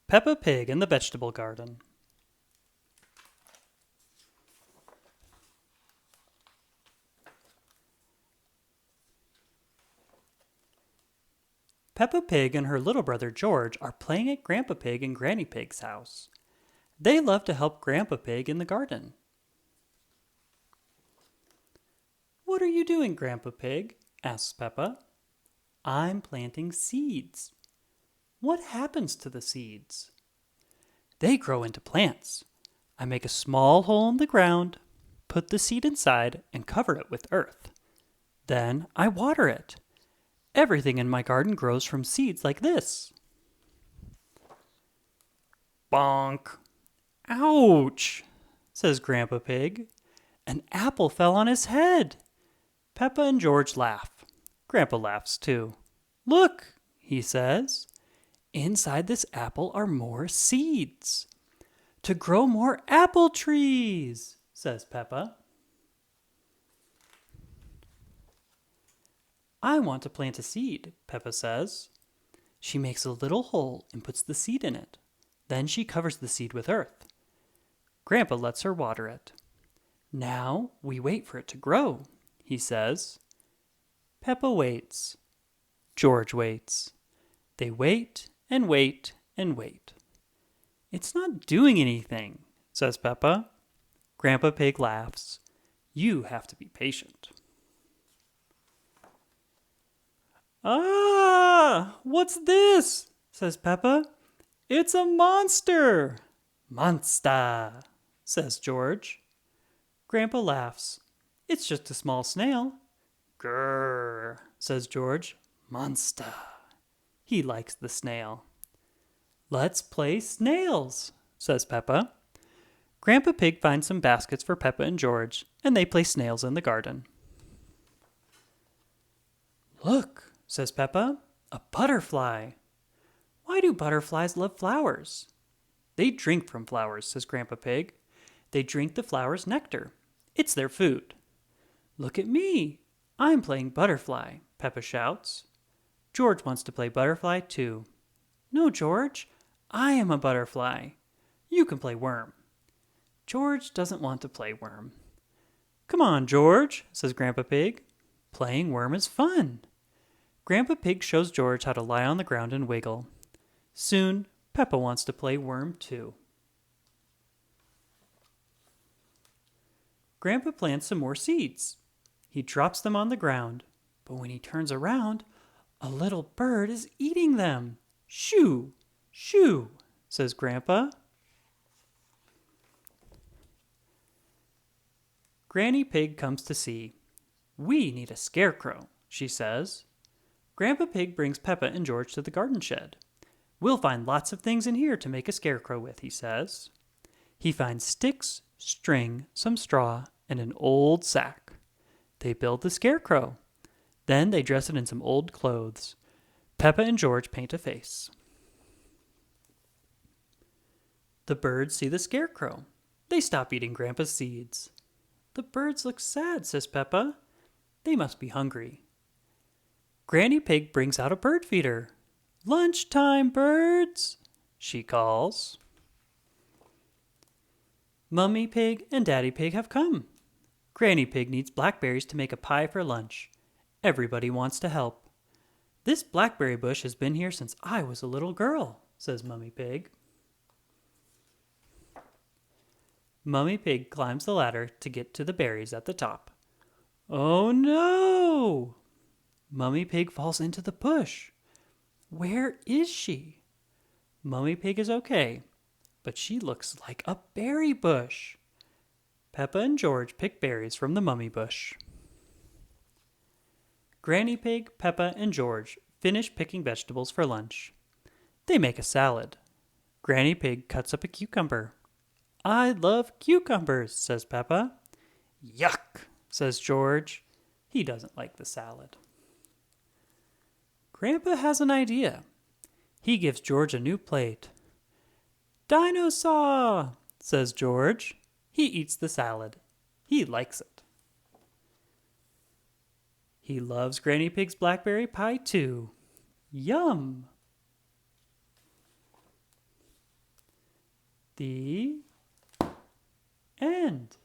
Peppa Pig in the Vegetable Garden. Peppa Pig and her little brother George are playing at Grandpa Pig and Granny Pig's house. They love to help Grandpa Pig in the garden. "What are you doing, Grandpa Pig?" asks Peppa. "I'm planting seeds." "What happens to the seeds?" "They grow into plants. I make a small hole in the ground, put the seed inside, and cover it with earth. Then I water it. Everything in my garden grows from seeds like this." "Bonk! Ouch!" says Grandpa Pig. "An apple fell on his head." Peppa and George laugh. Grandpa laughs too. "Look," he says. "Inside this apple are more seeds. To grow more apple trees," says Peppa. "I want to plant a seed," Peppa says. She makes a little hole and puts the seed in it. Then she covers the seed with earth. Grandpa lets her water it. "Now we wait for it to grow," he says. Peppa waits. George waits. They wait and wait and wait. "It's not doing anything," says Peppa. Grandpa Pig laughs. "You have to be patient." "Ah, what's this?" says Peppa. "It's a monster." "Monster," says George. Grandpa laughs. "It's just a small snail." "Grrr," says George. "Monster." He likes the snail. "Let's play snails," says Peppa. Grandpa Pig finds some baskets for Peppa and George, and they play snails in the garden. "Look," says Peppa, "a butterfly." "Why do butterflies love flowers?" "They drink from flowers," says Grandpa Pig. "They drink the flower's nectar. It's their food." "Look at me. I'm playing butterfly," Peppa shouts. George wants to play butterfly too. "No, George, I am a butterfly. You can play worm." George doesn't want to play worm. "Come on, George," says Grandpa Pig. "Playing worm is fun." Grandpa Pig shows George how to lie on the ground and wiggle. Soon, Peppa wants to play worm too. Grandpa plants some more seeds. He drops them on the ground, but when he turns around, a little bird is eating them. "Shoo, shoo," says Grandpa. Granny Pig comes to see. "We need a scarecrow," she says. Grandpa Pig brings Peppa and George to the garden shed. "We'll find lots of things in here to make a scarecrow with," he says. He finds sticks, string, some straw, and an old sack. They build the scarecrow. Then they dress it in some old clothes. Peppa and George paint a face. The birds see the scarecrow. They stop eating Grandpa's seeds. "The birds look sad," says Peppa. "They must be hungry." Granny Pig brings out a bird feeder. "Lunchtime, birds," she calls. Mummy Pig and Daddy Pig have come. Granny Pig needs blackberries to make a pie for lunch. Everybody wants to help. "This blackberry bush has been here since I was a little girl," says Mummy Pig. Mummy Pig climbs the ladder to get to the berries at the top. "Oh no!" Mummy Pig falls into the bush. Where is she? Mummy Pig is okay, but she looks like a berry bush. Peppa and George pick berries from the mummy bush. Granny Pig, Peppa, and George finish picking vegetables for lunch. They make a salad. Granny Pig cuts up a cucumber. "I love cucumbers," says Peppa. "Yuck," says George. He doesn't like the salad. Grandpa has an idea. He gives George a new plate. "Dinosaur," says George. He eats the salad. He likes it. He loves Granny Pig's blackberry pie too. Yum! The end.